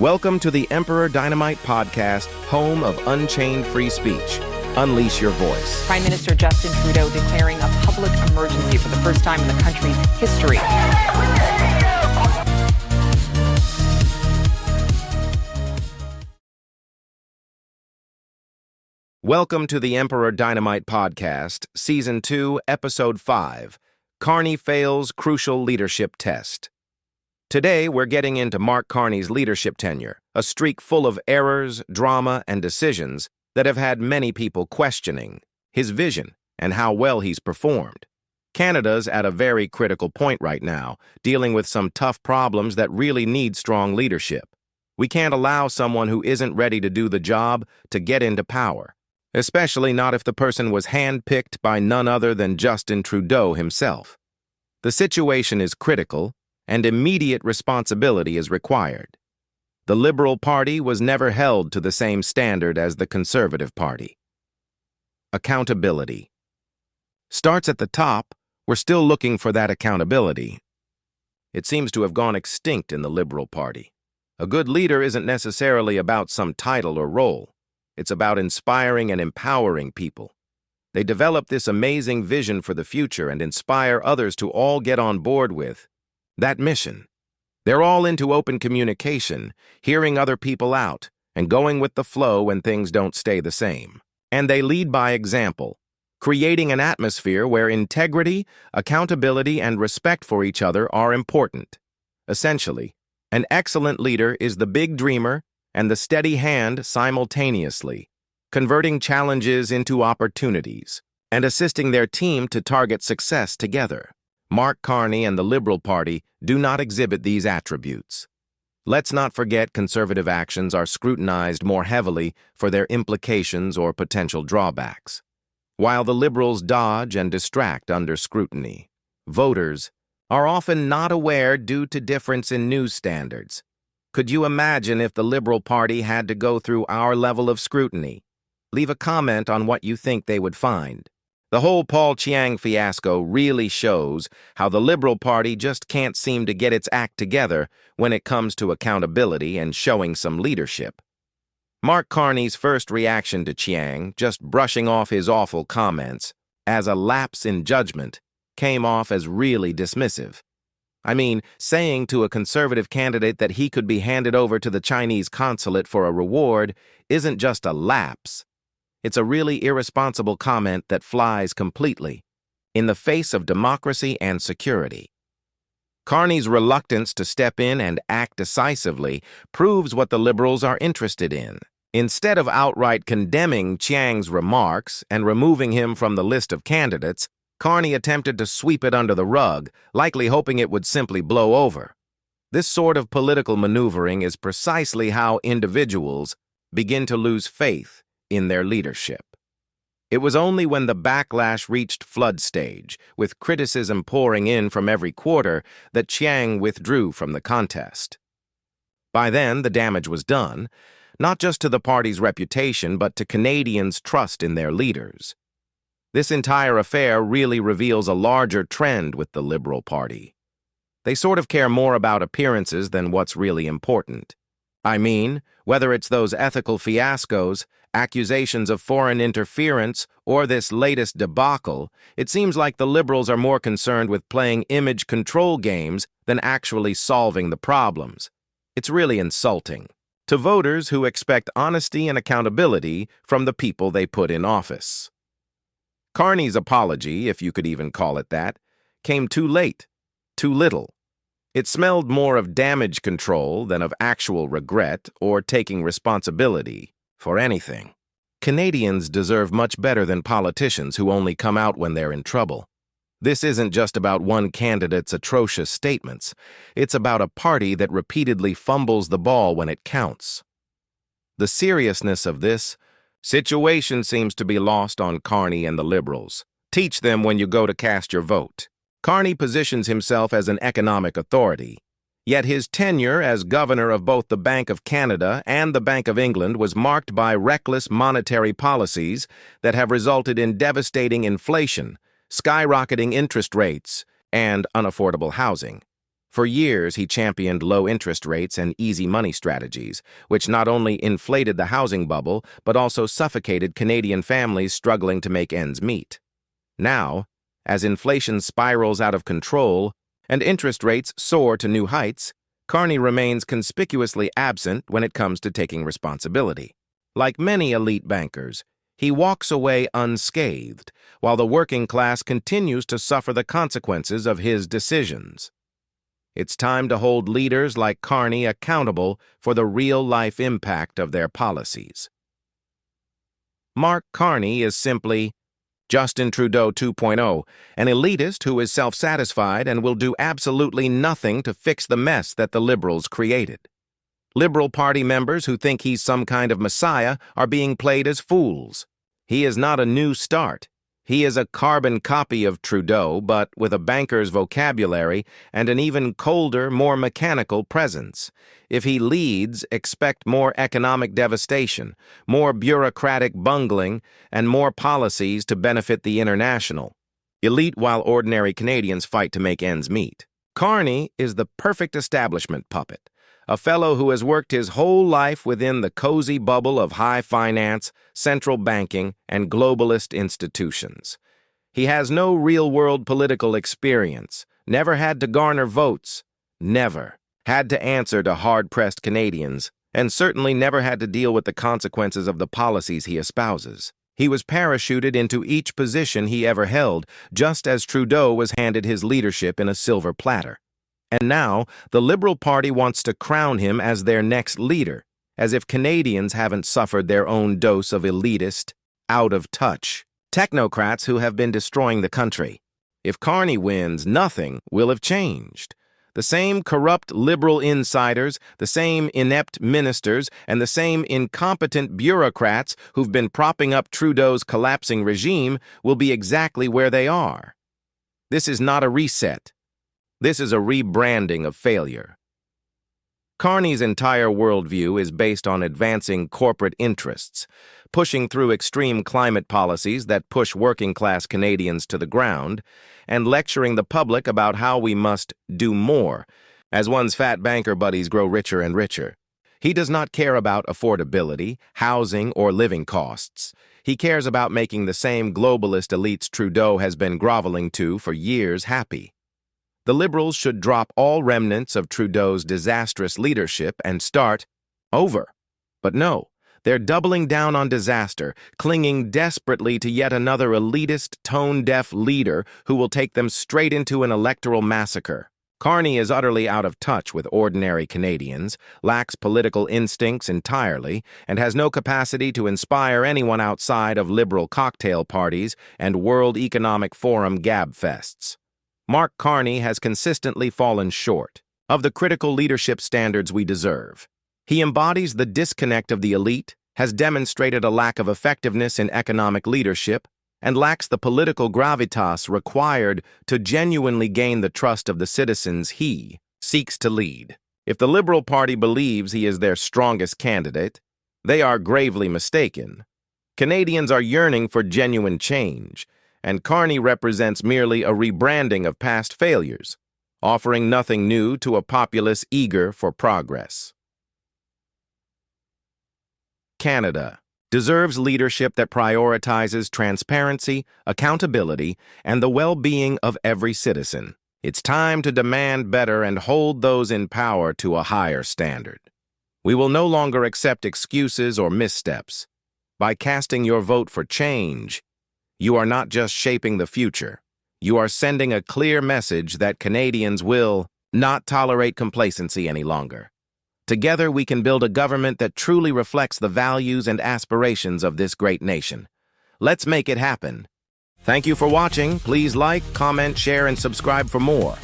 Welcome to the Emperor Dynamite podcast, home of unchained free speech. Unleash your voice. Prime Minister Justin Trudeau declaring a public emergency for the first time in the country's history. Welcome to the Emperor Dynamite podcast, Season 2, Episode 5, Carney Fails Crucial Leadership Test. Today, we're getting into Mark Carney's leadership tenure, a streak full of errors, drama, and decisions that have had many people questioning his vision and how well he's performed. Canada's at a very critical point right now, dealing with some tough problems that really need strong leadership. We can't allow someone who isn't ready to do the job to get into power, especially not if the person was handpicked by none other than Justin Trudeau himself. The situation is critical, and immediate responsibility is required. The Liberal Party was never held to the same standard as the Conservative Party. Accountability starts at the top. We're still looking for that accountability. It seems to have gone extinct in the Liberal Party. A good leader isn't necessarily about some title or role. It's about inspiring and empowering people. They develop this amazing vision for the future and inspire others to all get on board with that mission. They're all into open communication, hearing other people out, and going with the flow when things don't stay the same. And they lead by example, creating an atmosphere where integrity, accountability, and respect for each other are important. Essentially, an excellent leader is the big dreamer and the steady hand simultaneously, converting challenges into opportunities and assisting their team to target success together. Mark Carney and the Liberal Party do not exhibit these attributes. Let's not forget Conservative actions are scrutinized more heavily for their implications or potential drawbacks, while the Liberals dodge and distract under scrutiny. Voters are often not aware due to difference in news standards. Could you imagine if the Liberal Party had to go through our level of scrutiny? Leave a comment on what you think they would find. The whole Paul Chiang fiasco really shows how the Liberal Party just can't seem to get its act together when it comes to accountability and showing some leadership. Mark Carney's first reaction to Chiang, just brushing off his awful comments as a lapse in judgment, came off as really dismissive. I mean, saying to a Conservative candidate that he could be handed over to the Chinese consulate for a reward isn't just a lapse. It's a really irresponsible comment that flies completely in the face of democracy and security. Carney's reluctance to step in and act decisively proves what the Liberals are interested in. Instead of outright condemning Chiang's remarks and removing him from the list of candidates, Carney attempted to sweep it under the rug, likely hoping it would simply blow over. This sort of political maneuvering is precisely how individuals begin to lose faith in their leadership. It was only when the backlash reached flood stage, with criticism pouring in from every quarter, that Chiang withdrew from the contest. By then, the damage was done, not just to the party's reputation, but to Canadians' trust in their leaders. This entire affair really reveals a larger trend with the Liberal Party. They sort of care more about appearances than what's really important. I mean, whether it's those ethical fiascos, accusations of foreign interference, or this latest debacle, it seems like the Liberals are more concerned with playing image control games than actually solving the problems. It's really insulting to voters who expect honesty and accountability from the people they put in office. Carney's apology, if you could even call it that, came too late, too little. It smelled more of damage control than of actual regret or taking responsibility for anything. Canadians deserve much better than politicians who only come out when they're in trouble. This isn't just about one candidate's atrocious statements. It's about a party that repeatedly fumbles the ball when it counts. The seriousness of this situation seems to be lost on Carney and the Liberals. Teach them when you go to cast your vote. Carney positions himself as an economic authority, yet his tenure as governor of both the Bank of Canada and the Bank of England was marked by reckless monetary policies that have resulted in devastating inflation, skyrocketing interest rates, and unaffordable housing. For years, he championed low interest rates and easy money strategies, which not only inflated the housing bubble, but also suffocated Canadian families struggling to make ends meet. Now, as inflation spirals out of control and interest rates soar to new heights, Carney remains conspicuously absent when it comes to taking responsibility. Like many elite bankers, he walks away unscathed, while the working class continues to suffer the consequences of his decisions. It's time to hold leaders like Carney accountable for the real-life impact of their policies. Mark Carney is simply Justin Trudeau 2.0, an elitist who is self-satisfied and will do absolutely nothing to fix the mess that the Liberals created. Liberal Party members who think he's some kind of messiah are being played as fools. He is not a new start. He is a carbon copy of Trudeau, but with a banker's vocabulary and an even colder, more mechanical presence. If he leads, expect more economic devastation, more bureaucratic bungling, and more policies to benefit the international elite while ordinary Canadians fight to make ends meet. Carney is the perfect establishment puppet, a fellow who has worked his whole life within the cozy bubble of high finance, central banking, and globalist institutions. He has no real-world political experience, never had to garner votes, never had to answer to hard-pressed Canadians, and certainly never had to deal with the consequences of the policies he espouses. He was parachuted into each position he ever held, just as Trudeau was handed his leadership in a silver platter. And now, the Liberal Party wants to crown him as their next leader, as if Canadians haven't suffered their own dose of elitist, out-of-touch technocrats who have been destroying the country. If Carney wins, nothing will have changed. The same corrupt Liberal insiders, the same inept ministers, and the same incompetent bureaucrats who've been propping up Trudeau's collapsing regime will be exactly where they are. This is not a reset. This is a rebranding of failure. Carney's entire worldview is based on advancing corporate interests, pushing through extreme climate policies that push working-class Canadians to the ground, and lecturing the public about how we must do more as one's fat banker buddies grow richer and richer. He does not care about affordability, housing, or living costs. He cares about making the same globalist elites Trudeau has been groveling to for years happy. The Liberals should drop all remnants of Trudeau's disastrous leadership and start over. But no, they're doubling down on disaster, clinging desperately to yet another elitist, tone-deaf leader who will take them straight into an electoral massacre. Carney is utterly out of touch with ordinary Canadians, lacks political instincts entirely, and has no capacity to inspire anyone outside of liberal cocktail parties and World Economic Forum gabfests. Mark Carney has consistently fallen short of the critical leadership standards we deserve. He embodies the disconnect of the elite, has demonstrated a lack of effectiveness in economic leadership, and lacks the political gravitas required to genuinely gain the trust of the citizens he seeks to lead. If the Liberal Party believes he is their strongest candidate, they are gravely mistaken. Canadians are yearning for genuine change, and Carney represents merely a rebranding of past failures, offering nothing new to a populace eager for progress. Canada deserves leadership that prioritizes transparency, accountability, and the well-being of every citizen. It's time to demand better and hold those in power to a higher standard. We will no longer accept excuses or missteps. By casting your vote for change, you are not just shaping the future. You are sending a clear message that Canadians will not tolerate complacency any longer. Together, we can build a government that truly reflects the values and aspirations of this great nation. Let's make it happen. Thank you for watching. Please like, comment, share, and subscribe for more.